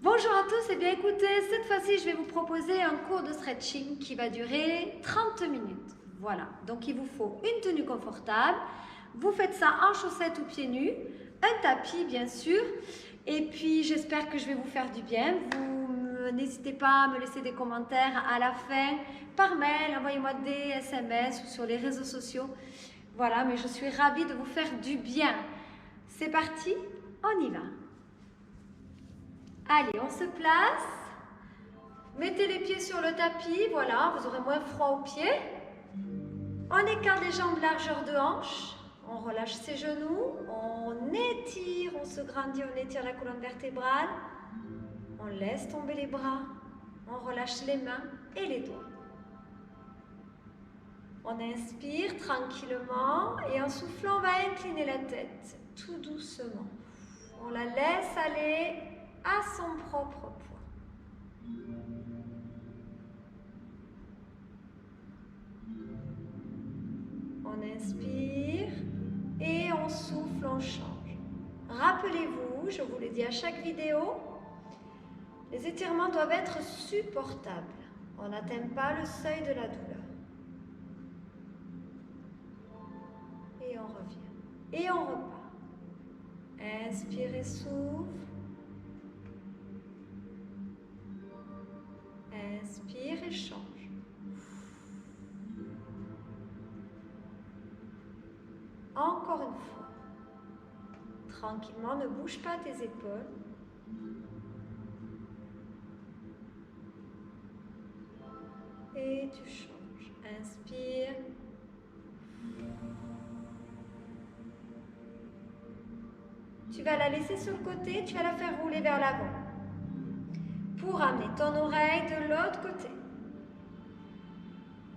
Bonjour à tous, et bien écoutez, cette fois-ci je vais vous proposer un cours de stretching qui va durer 30 minutes. Voilà, donc il vous faut une tenue confortable, vous faites ça en chaussettes ou pieds nus, un tapis bien sûr, et puis j'espère que je vais vous faire du bien. N'hésitez pas à me laisser des commentaires à la fin, par mail, envoyez-moi des SMS ou sur les réseaux sociaux. Voilà, mais je suis ravie de vous faire du bien. C'est parti, on y va. Allez, on se place. Mettez les pieds sur le tapis, voilà, vous aurez moins froid aux pieds. On écarte les jambes largeur de hanche. On relâche ses genoux, on étire, on se grandit, on étire la colonne vertébrale. On laisse tomber les bras, on relâche les mains et les doigts. On inspire tranquillement et en soufflant, on va incliner la tête tout doucement. On la laisse aller à son propre poids. On inspire et on souffle, on change. Rappelez-vous, je vous l'ai dit à chaque vidéo, les étirements doivent être supportables. On n'atteint pas le seuil de la douleur. Et on revient. Et on repart. Inspire et souffle. Inspire et change. Encore une fois. Tranquillement, ne bouge pas tes épaules. Et tu changes. Inspire. Tu vas la laisser sur le côté, tu vas la faire rouler vers l'avant. Pour amener ton oreille de l'autre côté.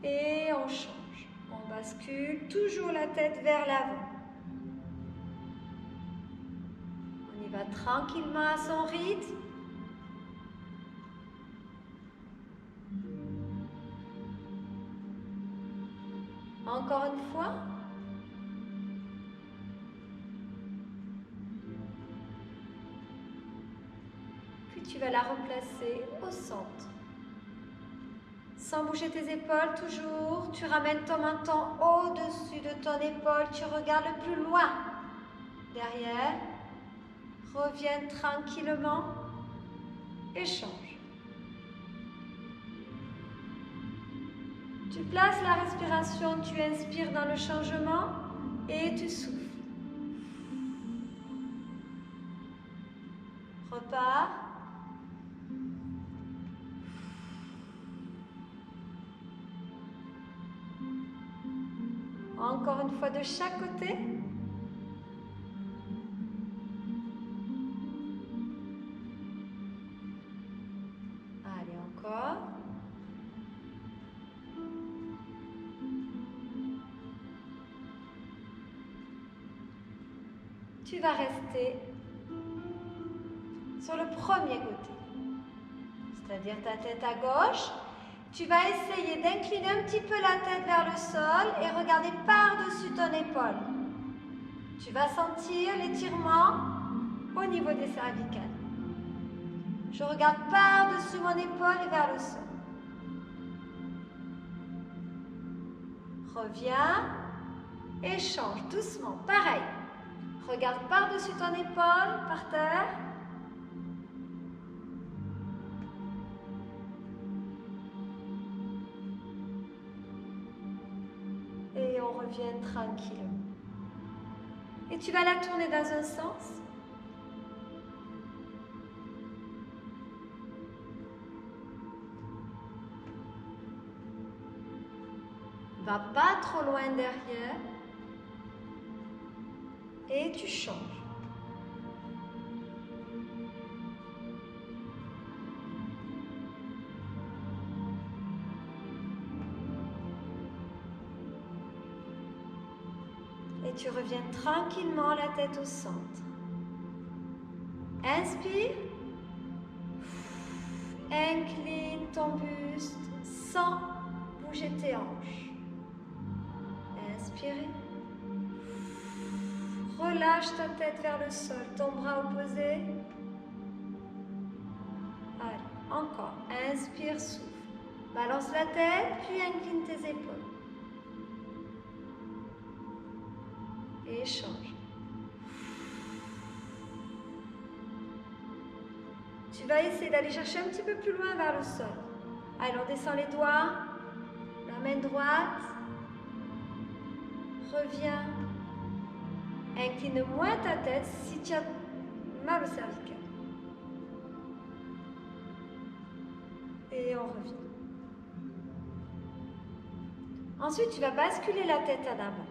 Et on change. On bascule toujours la tête vers l'avant. On y va tranquillement à son rythme. Encore une fois. Puis tu vas la replacer au centre. Sans bouger tes épaules, toujours. Tu ramènes ton menton au-dessus de ton épaule. Tu regardes le plus loin. Derrière. Reviens tranquillement. Et change. Tu places la respiration, tu inspires dans le changement et tu souffles. Repars. Encore une fois de chaque côté. Allez, encore. Tu vas rester sur le premier côté, c'est-à-dire ta tête à gauche. Tu vas essayer d'incliner un petit peu la tête vers le sol et regarder par-dessus ton épaule. Tu vas sentir l'étirement au niveau des cervicales. Je regarde par-dessus mon épaule et vers le sol. Reviens et change doucement. Pareil. Regarde par-dessus ton épaule, par terre. Et on revient tranquillement. Et tu vas la tourner dans un sens. Va pas trop loin derrière. Et tu changes. Et tu reviens tranquillement la tête au centre. Inspire. Incline ton buste sans bouger tes hanches. Inspirez. Relâche ta tête vers le sol, ton bras opposé. Allez, encore. Inspire, souffle. Balance la tête, puis incline tes épaules. Et échange. Tu vas essayer d'aller chercher un petit peu plus loin vers le sol. Allez, on descend les doigts. La main droite. Reviens. Incline moins ta tête si tu as mal au cervical. Et on revient. Ensuite, tu vas basculer la tête en avant.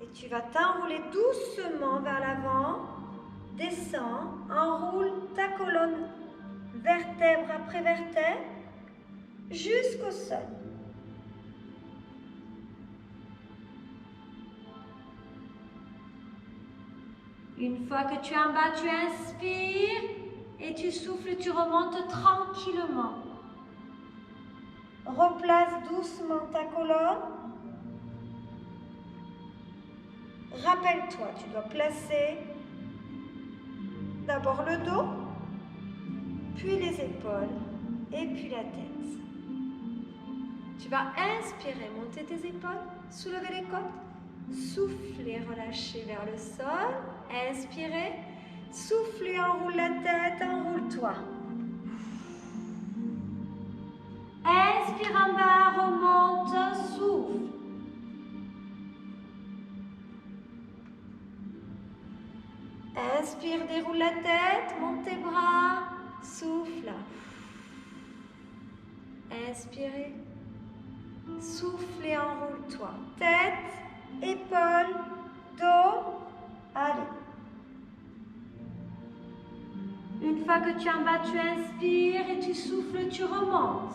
Et tu vas t'enrouler doucement vers l'avant. Descends, enroule ta colonne vertèbre après vertèbre jusqu'au sol. Une fois que tu es en bas, tu inspires et tu souffles, tu remontes tranquillement. Replace doucement ta colonne. Rappelle-toi, tu dois placer d'abord le dos, puis les épaules et puis la tête. Tu vas inspirer, monter tes épaules, soulever les côtes, souffler, relâcher vers le sol, inspirer, souffler, enroule la tête, enroule-toi. Inspire en bas, remonte, souffle. Inspire, déroule la tête, monte tes bras, souffle. Inspirez, souffle et enroule-toi. Tête, épaules, dos, allez. Une fois que tu es en bas, tu inspires et tu souffles, tu remontes.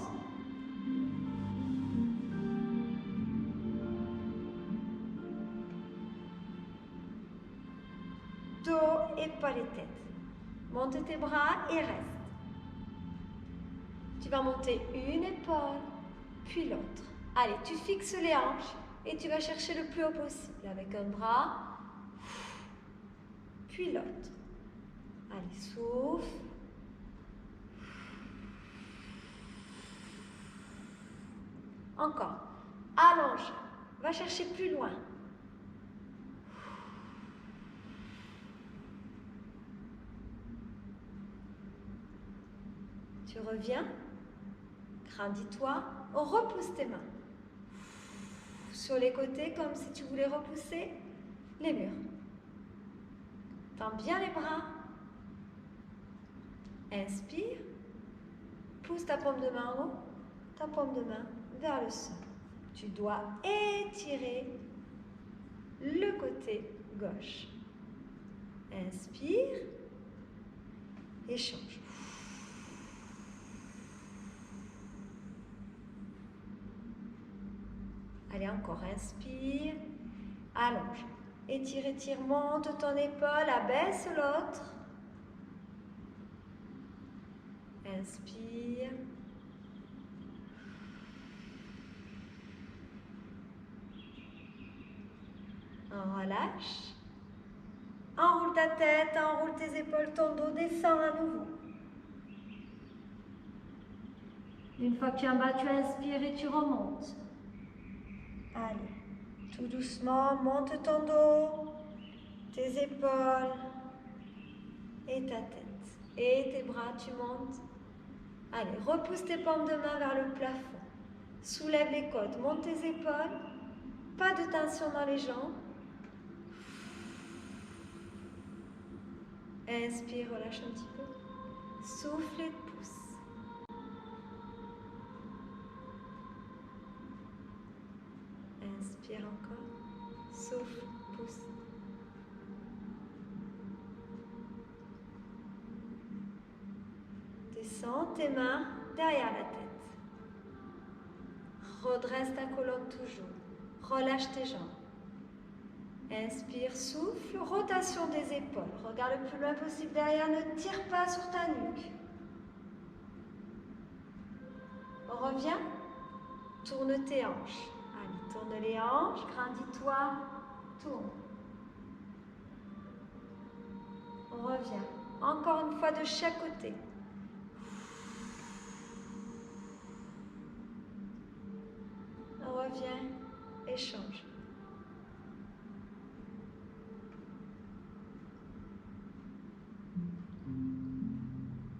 Dos, épaules et tête. Monte tes bras et reste. Tu vas monter une épaule, puis l'autre. Allez, tu fixes les hanches et tu vas chercher le plus haut possible avec un bras, puis l'autre. Allez, souffle. Encore. Allonge. Va chercher plus loin. Tu reviens. Grandis-toi. Repousse tes mains. Sur les côtés, comme si tu voulais repousser les murs. Tends bien les bras. Inspire. Pousse ta paume de main en haut. Ta paume de main vers le sol. Tu dois étirer le côté gauche. Inspire. Échange. Allez, encore, inspire, allonge, étire, étire, monte ton épaule, abaisse l'autre. Inspire. On relâche. Enroule ta tête, enroule tes épaules, ton dos, descends à nouveau. Une fois que tu es en bas, tu inspires et tu remontes. Allez, tout doucement, monte ton dos, tes épaules et ta tête. Et tes bras, tu montes. Allez, repousse tes paumes de main vers le plafond. Soulève les côtes, monte tes épaules. Pas de tension dans les jambes. Inspire, relâche un petit peu. Souffle et pousse. Inspire encore. Souffle, pousse. Descends tes mains derrière la tête. Redresse ta colonne toujours. Relâche tes jambes. Inspire, souffle, rotation des épaules. Regarde le plus loin possible derrière, ne tire pas sur ta nuque. On revient, tourne tes hanches. Allez, tourne les hanches, grandis-toi, tourne. On revient. Encore une fois de chaque côté. Reviens et change.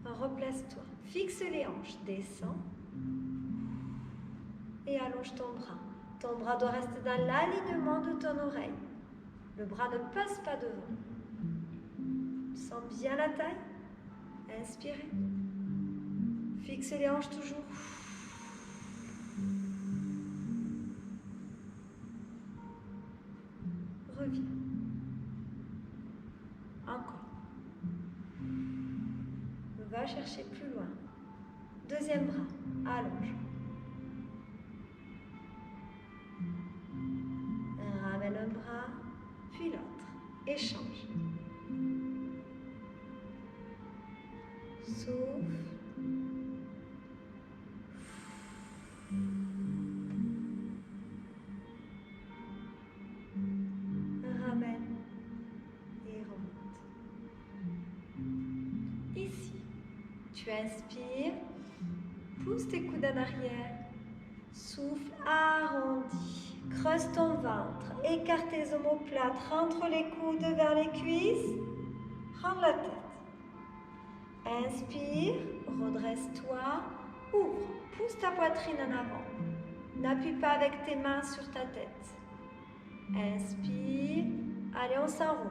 Replace-toi. Fixe les hanches. Descends. Et allonge ton bras. Ton bras doit rester dans l'alignement de ton oreille. Le bras ne passe pas devant. Sens bien la taille. Inspirez. Fixe les hanches toujours. Reviens. Encore. Va chercher plus loin. Deuxième bras. Allonge. Ramène un bras, puis l'autre. Échange. Souffle. Ramène et remonte. Ici, tu inspires, pousse tes coudes en arrière, souffle arrondi, creuse ton ventre, écarte tes omoplates, rentre les coudes vers les cuisses, rends la tête. Inspire, redresse-toi, ouvre, pousse ta poitrine en avant. N'appuie pas avec tes mains sur ta tête. Inspire, allez, on s'enroule.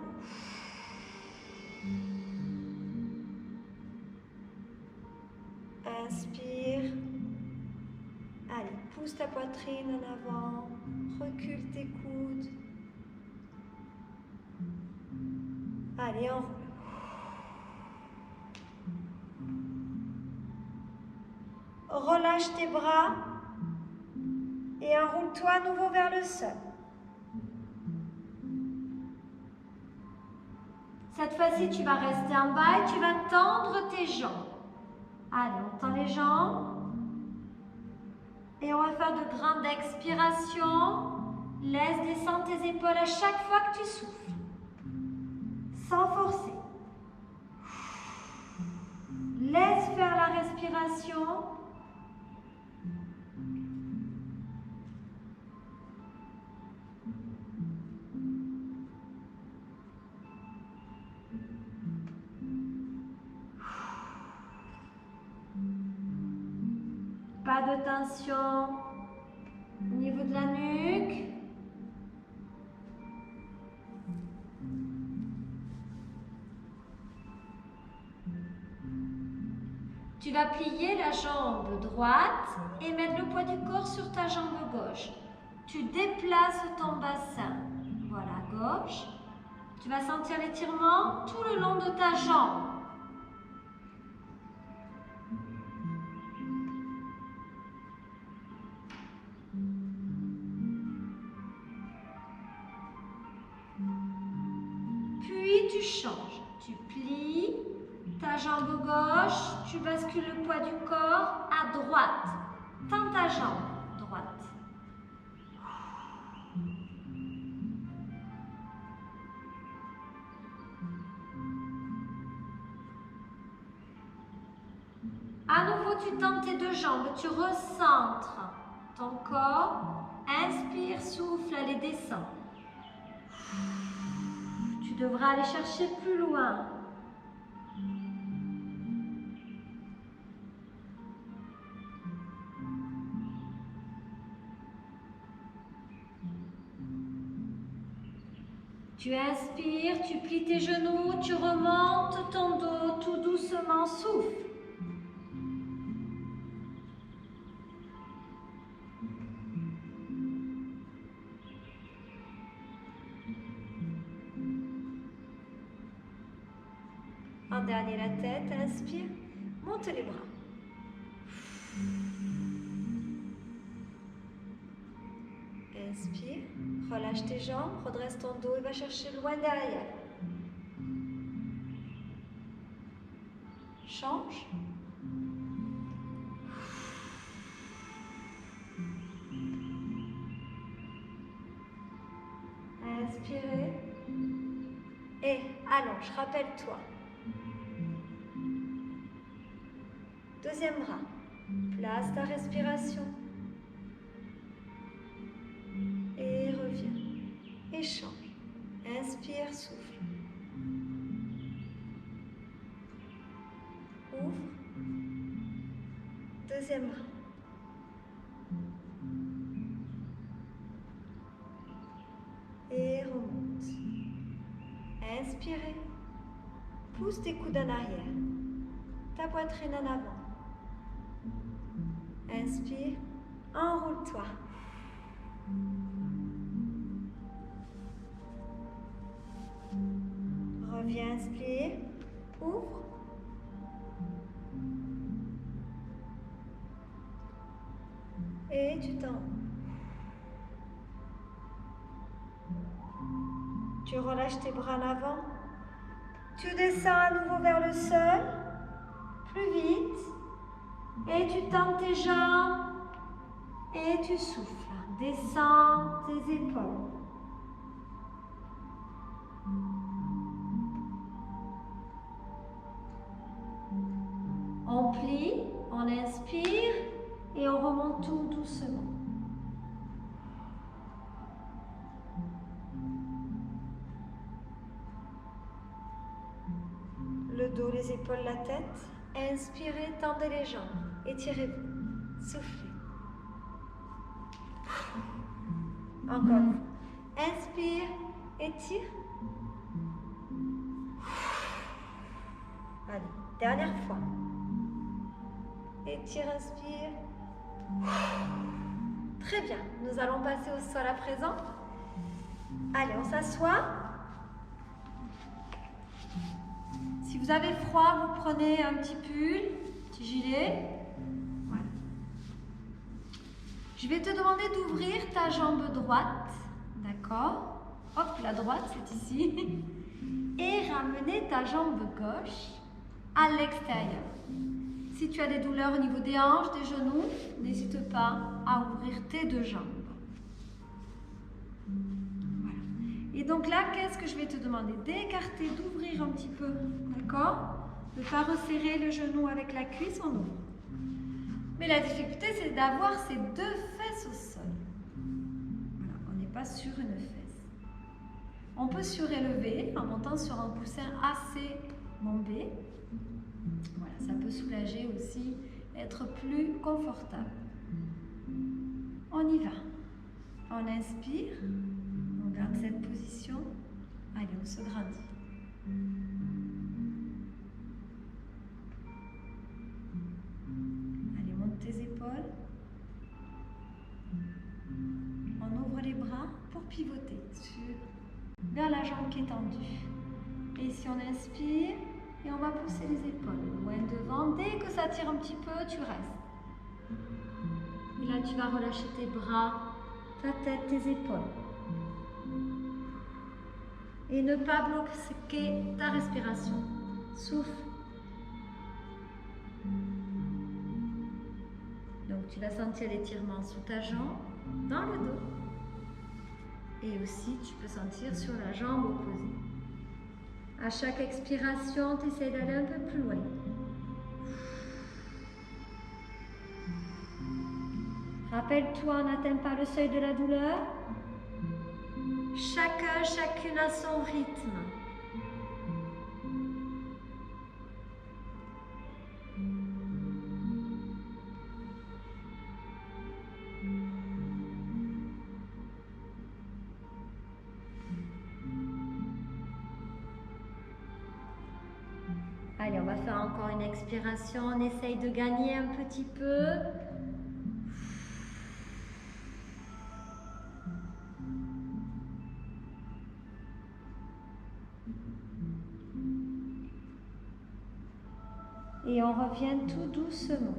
Inspire, allez, pousse ta poitrine en avant, recule tes coudes. Allez, enroule. Relâche tes bras et enroule-toi à nouveau vers le sol. Cette fois-ci, tu vas rester en bas et tu vas tendre tes jambes. Allez, on tend les jambes. Et on va faire de grandes expirations. Laisse descendre tes épaules à chaque fois que tu souffles. Sans forcer. Laisse faire la respiration. Pas de tension au niveau de la nuque. Tu vas plier la jambe droite et mettre le poids du corps sur ta jambe gauche. Tu déplaces ton bassin. Voilà, gauche. Tu vas sentir l'étirement tout le long de ta jambe. Puis tu changes. Tu plies ta jambe gauche, tu bascules le poids du corps à droite. Tends ta jambe droite. À nouveau, tu tends tes deux jambes, tu recentres ton corps. Inspire, souffle, allez, descends. Tu devras aller chercher plus loin. Tu inspires, tu plies tes genoux, tu remontes ton dos tout doucement, souffle. En dernier, la tête, inspire, monte les bras. Inspire, relâche tes jambes, redresse ton dos et va chercher loin derrière. Change. Inspirez. Et allonge, rappelle-toi. Deuxième bras. Place ta respiration. Et reviens. Et change. Inspire, souffle. Ouvre. Deuxième bras. Et remonte. Inspirez. Pousse tes coudes en arrière. Ta poitrine en avant. Inspire. Enroule-toi. Reviens, inspire. Ouvre. Et tu t'en. Tu relâches tes bras en avant. Tu descends à nouveau vers le sol. Plus vite. Et tu tends tes jambes. Et tu souffles. Descends tes épaules. On plie, on inspire et on remonte tout doucement. Le dos, les épaules, la tête. Inspirez, tendez les jambes. Étirez-vous. Soufflez. Encore une fois. Inspire, étire. Allez, dernière fois. Étire, inspire. Très bien. Nous allons passer au sol à présent. Allez, on s'assoit. Si vous avez froid, vous prenez un petit pull, un petit gilet. Voilà. Je vais te demander d'ouvrir ta jambe droite. D'accord? Hop, la droite, c'est ici. Et ramener ta jambe gauche à l'extérieur. Si tu as des douleurs au niveau des hanches, des genoux, n'hésite pas à ouvrir tes deux jambes. Voilà. Et donc là, qu'est-ce que je vais te demander? D'écarter, d'ouvrir un petit peu, d'accord? De ne pas resserrer le genou avec la cuisse, on ouvre. Mais la difficulté, c'est d'avoir ces deux fesses au sol. Voilà, on n'est pas sur une fesse. On peut surélever en montant sur un coussin assez bombé. Voilà, ça peut soulager aussi, être plus confortable. On y va. On inspire, on garde cette position. Allez, on se grandit. Allez, monte tes épaules. On ouvre les bras pour pivoter vers la jambe qui est tendue. Et ici, on inspire. Et on va pousser les épaules loin devant. Dès que ça tire un petit peu, tu restes. Et là, tu vas relâcher tes bras, ta tête, tes épaules. Et ne pas bloquer ta respiration. Souffle. Donc, tu vas sentir l'étirement sous ta jambe, dans le dos. Et aussi, tu peux sentir sur la jambe opposée. À chaque expiration, tu essaies d'aller un peu plus loin. Rappelle-toi, on n'atteint pas le seuil de la douleur. Chacun, chacune à son rythme. Allez, on va faire encore une expiration. On essaye de gagner un petit peu. Et on revient tout doucement.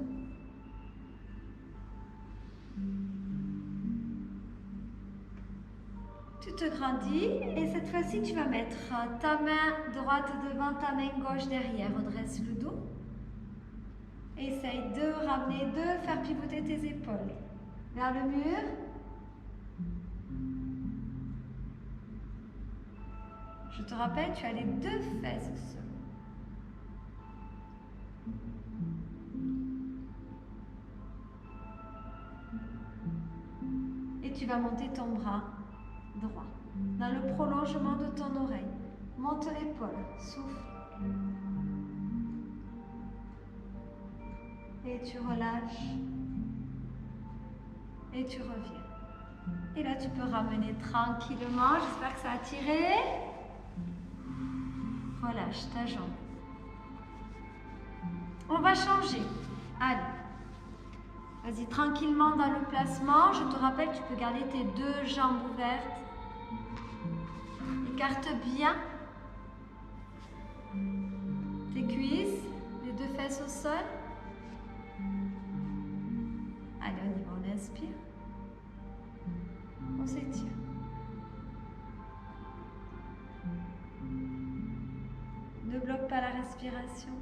Tu te grandis et cette fois-ci, tu vas mettre ta main droite devant, ta main gauche derrière. Redresse le dos. Essaye de ramener, de faire pivoter tes épaules vers le mur. Je te rappelle, tu as les deux fesses au sol. tu vas monter ton bras droit dans le prolongement de ton oreille. Monte l'épaule, souffle. Et tu relâches. Et tu reviens. Et là, tu peux ramener tranquillement. J'espère que ça a tiré. Relâche ta jambe. On va changer. Allez. Vas-y, tranquillement dans le placement. Je te rappelle, tu peux garder tes deux jambes ouvertes. Écarte bien tes cuisses, les deux fesses au sol. Allez, on y va, on inspire. On s'étire. Ne bloque pas la respiration.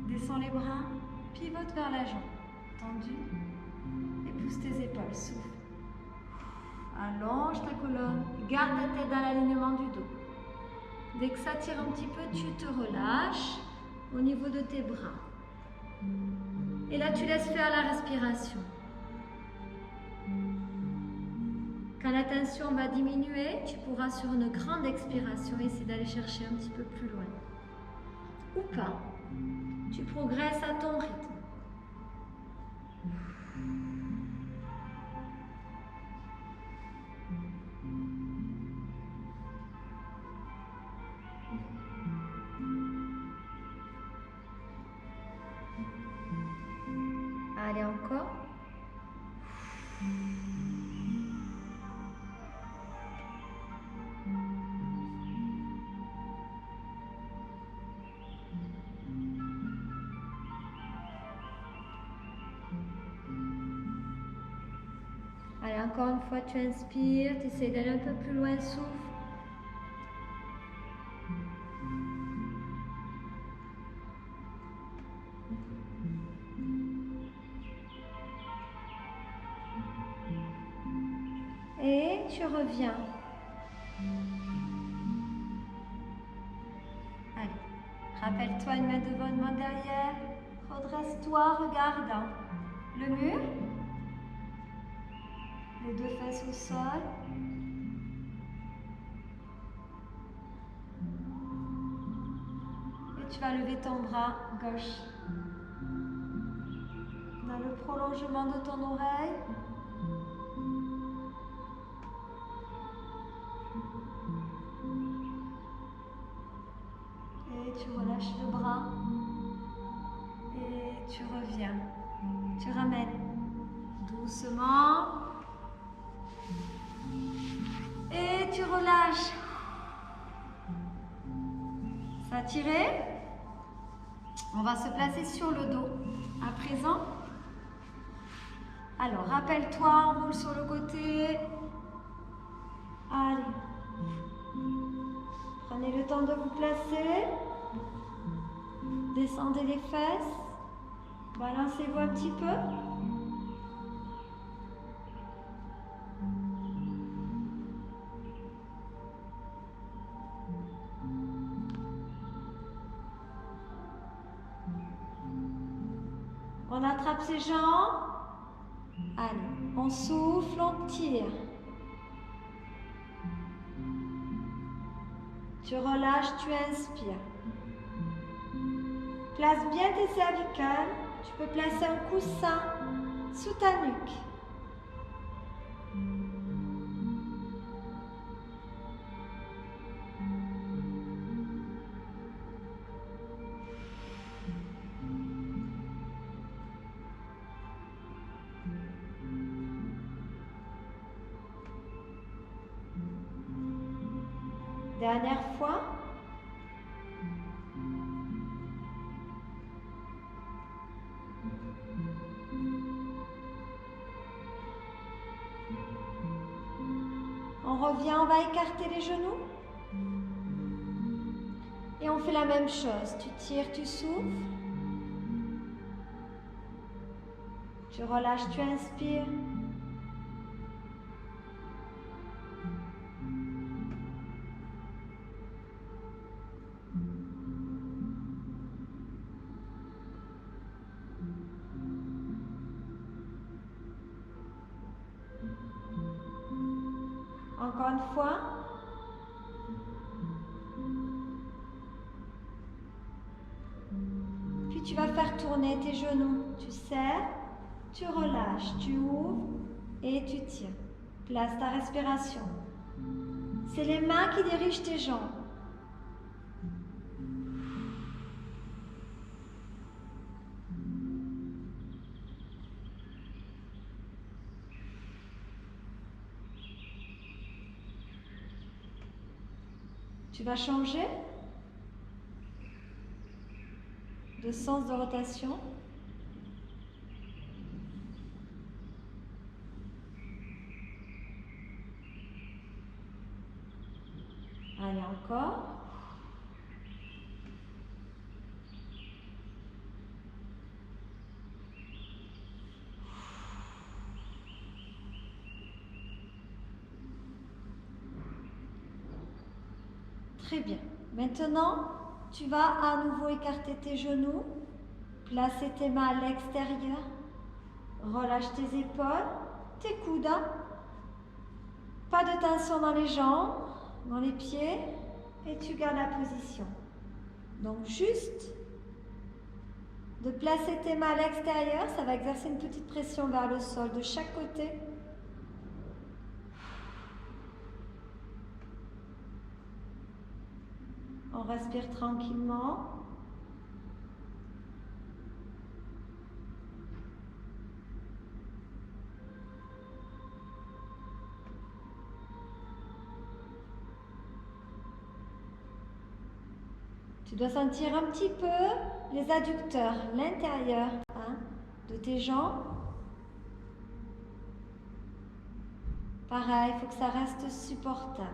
Descends les bras, pivote vers la jambe. Tendu. Et pousse tes épaules, souffle. Allonge ta colonne. Garde ta tête dans l'alignement du dos. Dès que ça tire un petit peu, tu te relâches au niveau de tes bras. Et là, tu laisses faire la respiration. Quand la tension va diminuer, tu pourras sur une grande expiration essayer d'aller chercher un petit peu plus loin. Ou pas. Tu progresses à ton rythme. Allez, encore. Allez, encore une fois, tu inspires, tu essaies d'aller un peu plus loin, souffle. Et tu reviens. Allez, rappelle-toi une main devant, une main derrière. Redresse-toi, regarde le mur. Les deux fesses au sol. Et tu vas lever ton bras gauche. Dans le prolongement de ton oreille. Et tu relâches le bras. Et tu reviens. Tu ramènes doucement. Et tu relâches. Ça a tiré. On va se placer sur le dos. À présent. Alors, rappelle-toi, on roule sur le côté. Allez. Prenez le temps de vous placer. Descendez les fesses. Balancez-vous un petit peu. On attrape ses jambes. Allez, on souffle, on tire. Tu relâches, tu inspires. Place bien tes cervicales. Tu peux placer un coussin sous ta nuque. Dernière fois. On revient, on va écarter les genoux. Et on fait la même chose. Tu tires, tu souffles. Tu relâches, tu inspires. Encore une fois. Puis tu vas faire tourner tes genoux. Tu serres, tu relâches, tu ouvres et tu tires. Place ta respiration. C'est les mains qui dirigent tes jambes. Tu vas changer de sens de rotation. Allez, encore. Très bien. Maintenant, tu vas à nouveau écarter tes genoux, placer tes mains à l'extérieur, relâche tes épaules, tes coudes. Pas de tension dans les jambes, dans les pieds, et tu gardes la position. Donc juste de placer tes mains à l'extérieur, ça va exercer une petite pression vers le sol de chaque côté. On respire tranquillement. Tu dois sentir un petit peu les adducteurs, l'intérieur de tes jambes. Pareil, il faut que ça reste supportable.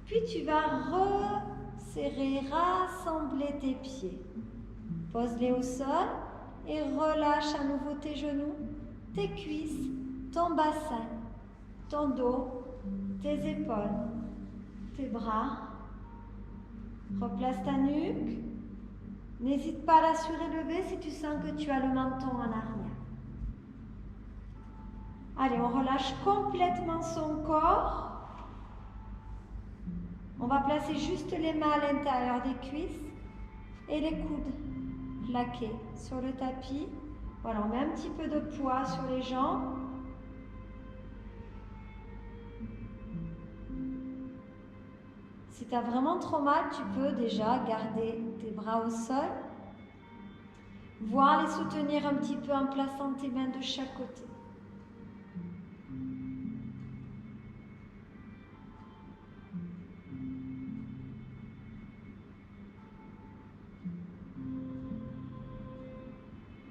Puis tu vas resserrer, rassembler tes pieds. Pose-les au sol et relâche à nouveau tes genoux, tes cuisses, ton bassin, ton dos, tes épaules, tes bras. Replace ta nuque. N'hésite pas à la surélever si tu sens que tu as le menton en arrière. Allez, on relâche complètement son corps. On va placer juste les mains à l'intérieur des cuisses et les coudes plaqués sur le tapis. Voilà, on met un petit peu de poids sur les jambes. Si tu as vraiment trop mal, tu peux déjà garder tes bras au sol, voire les soutenir un petit peu en plaçant tes mains de chaque côté.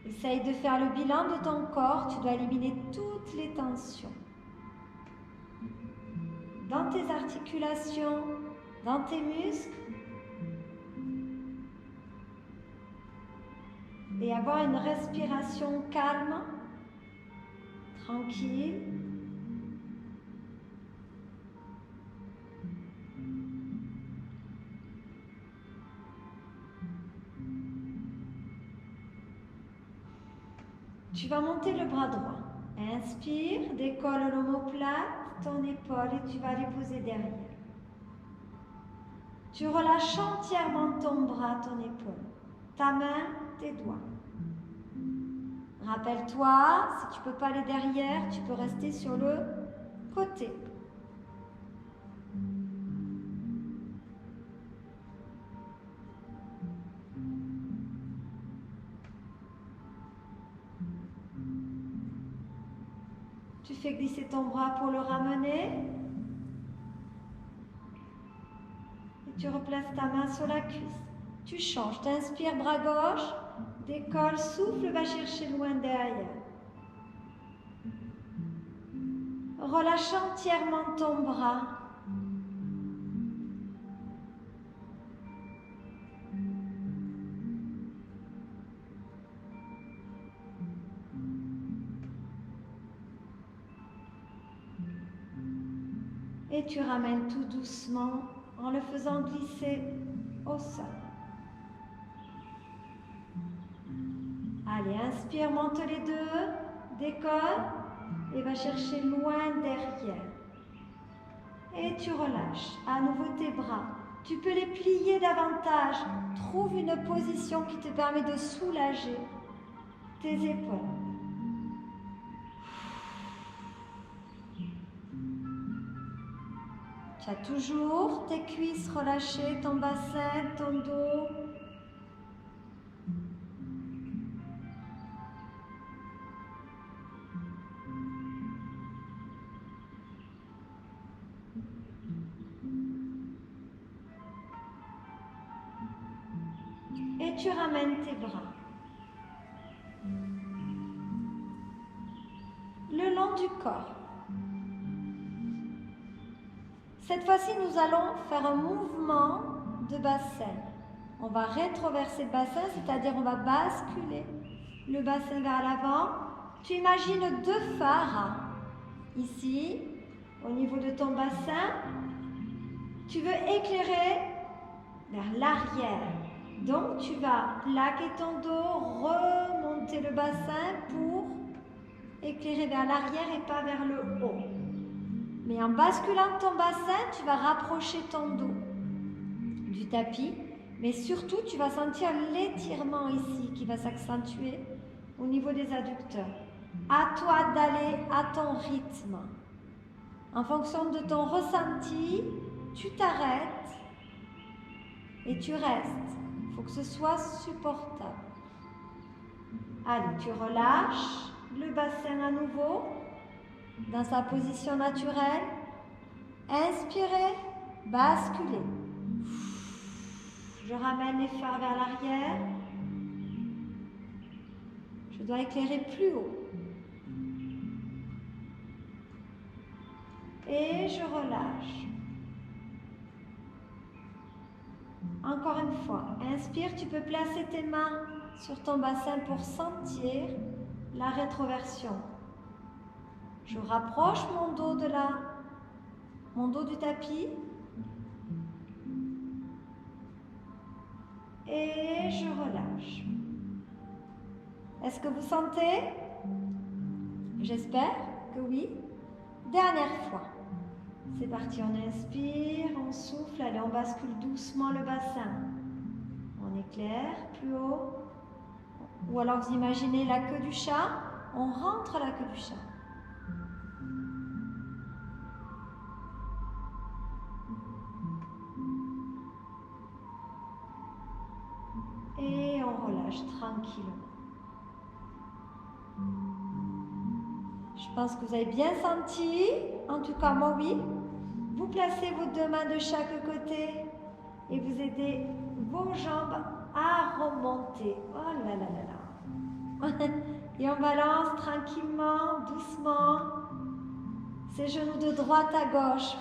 Essaye de faire le bilan de ton corps, tu dois éliminer toutes les tensions. Dans tes articulations, dans tes muscles. Et avoir une respiration calme, tranquille. Tu vas monter le bras droit. Inspire, décolle l'omoplate, ton épaule et tu vas les poser derrière. Tu relâches entièrement ton bras, ton épaule, ta main, tes doigts. Rappelle-toi, si tu ne peux pas aller derrière, tu peux rester sur le côté. Tu fais glisser ton bras pour le ramener. Et tu replaces ta main sur la cuisse. Tu changes, tu inspires bras gauche, décolle, souffle, va chercher loin derrière. Relâche entièrement ton bras. Et tu ramènes tout doucement en le faisant glisser au sol. Allez, inspire, monte les deux, décolle et va chercher loin derrière. Et tu relâches à nouveau tes bras. Tu peux les plier davantage. Trouve une position qui te permet de soulager tes épaules. Tu as toujours tes cuisses relâchées, ton bassin, ton dos. Et tu ramènes tes bras le long du corps. Cette fois-ci, nous allons faire un mouvement de bassin. On va rétroverser le bassin, c'est-à-dire on va basculer le bassin vers l'avant. Tu imagines deux phares ici, au niveau de ton bassin. Tu veux éclairer vers l'arrière. Donc, tu vas plaquer ton dos, remonter le bassin pour éclairer vers l'arrière et pas vers le haut. Mais en basculant ton bassin, tu vas rapprocher ton dos du tapis. Mais surtout, tu vas sentir l'étirement ici qui va s'accentuer au niveau des adducteurs. À toi d'aller à ton rythme. En fonction de ton ressenti, tu t'arrêtes et tu restes. Il faut que ce soit supportable. Allez, tu relâches le bassin à nouveau dans sa position naturelle. Inspirez, basculez. Je ramène les phares vers l'arrière. Je dois éclairer plus haut. Et je relâche. Encore une fois, inspire, tu peux placer tes mains sur ton bassin pour sentir la rétroversion. Je rapproche mon dos de là, mon dos du tapis. Et je relâche. Est-ce que vous sentez? J'espère que oui. Dernière fois. C'est parti, on inspire, on souffle, allez, on bascule doucement le bassin. On éclaire plus haut. Ou alors vous imaginez la queue du chat, on rentre la queue du chat. Et on relâche tranquillement. Je pense que vous avez bien senti, en tout cas moi oui. Vous placez vos deux mains de chaque côté et vous aidez vos jambes à remonter. Oh là là là là. Et on balance tranquillement, doucement, ses genoux de droite à gauche.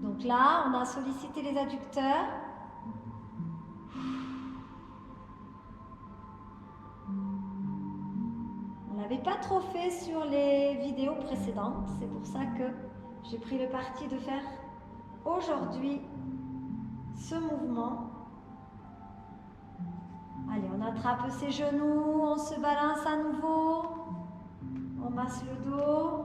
Donc là, on a sollicité les adducteurs. On ne l'avait pas trop fait sur les vidéos précédentes. C'est pour ça que j'ai pris le parti de faire aujourd'hui ce mouvement. Allez, on attrape ses genoux, on se balance à nouveau. On masse le dos.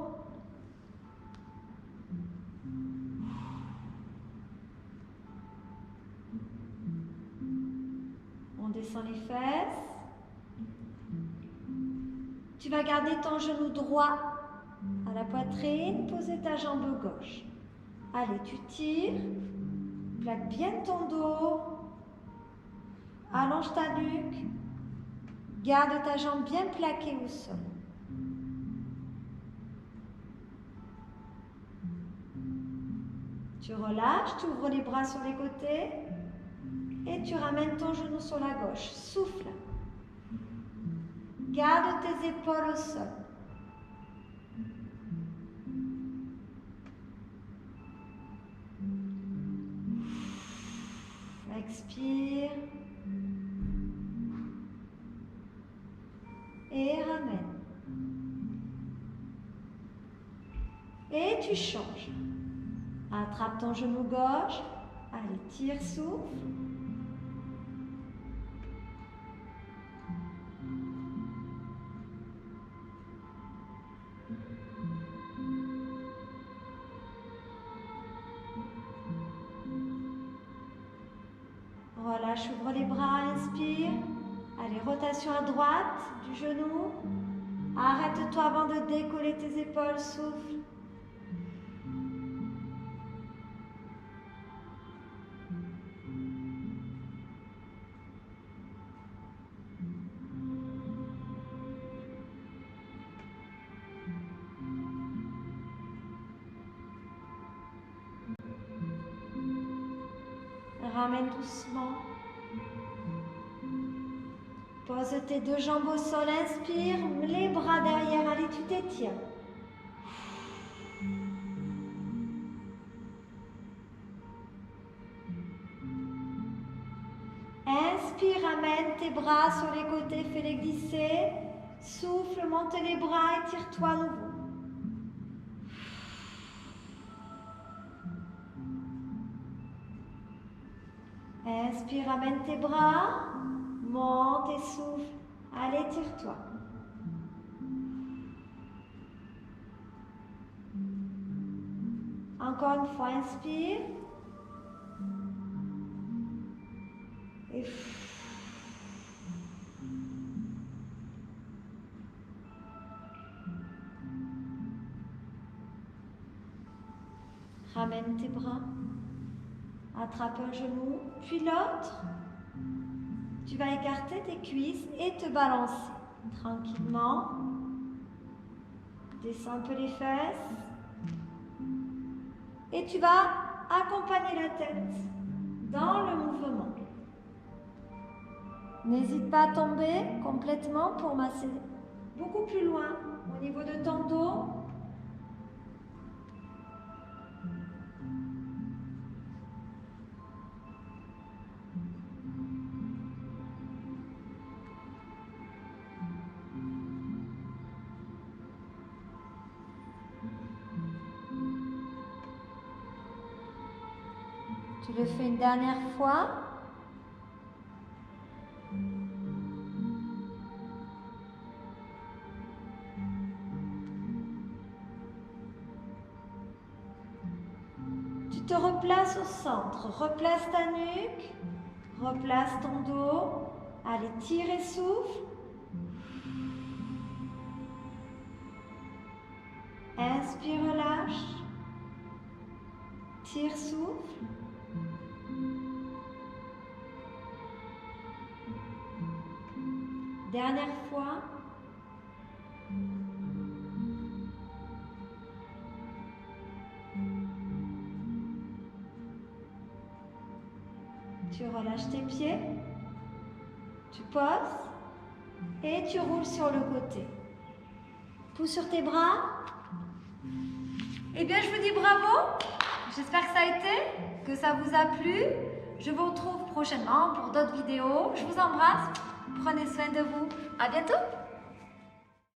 On descend les fesses. Tu vas garder ton genou droit à la poitrine, poser ta jambe gauche. Allez, tu tires, plaque bien ton dos, allonge ta nuque, garde ta jambe bien plaquée au sol. Tu relâches, tu ouvres les bras sur les côtés et tu ramènes ton genou sur la gauche. Souffle. Garde tes épaules au sol. Expire. Et ramène. Et tu changes. Attrape ton genou gauche, Allez, tire, souffle. Relâche, ouvre les bras, inspire. Allez, rotation à droite du genou. Arrête-toi avant de décoller tes épaules, souffle. Ramène doucement. Pose tes deux jambes au sol, inspire, les bras derrière, allez, tu t'étires. Inspire, ramène tes bras sur les côtés, fais-les glisser. Souffle, monte les bras, étire-toi à nouveau. Inspire, ramène tes bras, monte et souffle. Allez, tire-toi. Encore une fois, inspire. Et ramène tes bras. Attrape un genou, puis l'autre. Tu vas écarter tes cuisses et te balancer tranquillement. Descends un peu les fesses. Et tu vas accompagner la tête dans le mouvement. N'hésite pas à tomber complètement pour masser beaucoup plus loin au niveau de ton dos. Tu le fais une dernière fois. Tu te replaces au centre. Replace ta nuque. Replace ton dos. Allez, tire et souffle. Inspire, relâche. Tire, souffle. Dernière fois. Tu relâches tes pieds. Tu poses. Et tu roules sur le côté. Pousse sur tes bras. Eh bien, je vous dis bravo. J'espère que ça a été, que ça vous a plu. Je vous retrouve prochainement pour d'autres vidéos. Je vous embrasse. Prenez soin de vous. À bientôt.